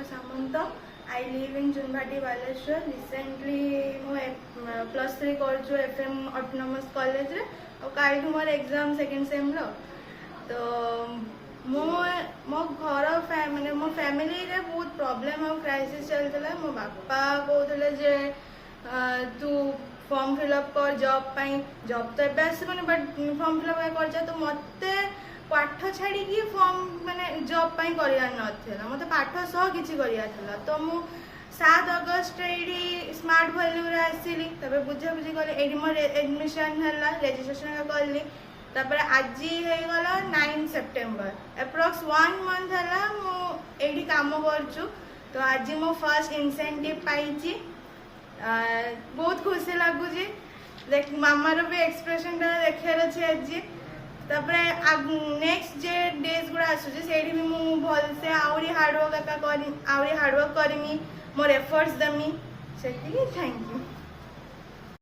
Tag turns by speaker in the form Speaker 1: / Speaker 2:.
Speaker 1: Ananya Samanta. I live in Junbati, Baleshwar. Recently, I +3 कर FM Autonomous College रे और काल मोर एग्जाम सेकंड सेम लो तो मो घर माने मो फैमिली रे बहुत प्रॉब्लम और क्राइसिस चलतला मो बापा कहतले जे तू फॉर्म फिलअप कर जॉब तो एबे आसबनी बट फॉर्म फिलअप कर तो मते पाठ छाड़ी फॉर्म माने जॉब करिया नथिला मते पाठ सह किछि करिया थिला तो मु 7 अगस्त एडी स्मार्ट वैल्यू रे आसीली तबे बुझा बुझी कले एडी मोर एडमिशन हला रजिस्ट्रेशन का करली तबे आज हे गला 9 सितंबर अप्रॉक्स 1 मंथ हला मु एडी काम करछु तो आज मो फर्स्ट इंसेंटिव पाइची बहुत खुशी लागुची देख मामा रो भी एक्सप्रेशन ता देखार अछि आज तबे नेक्स्ट जे डेज गुड़ा आसुची सेडी भी मु भल से आउरी हार्ड वर्क करमी मोर एफर्ट्स देमी सेठी थैंक यू।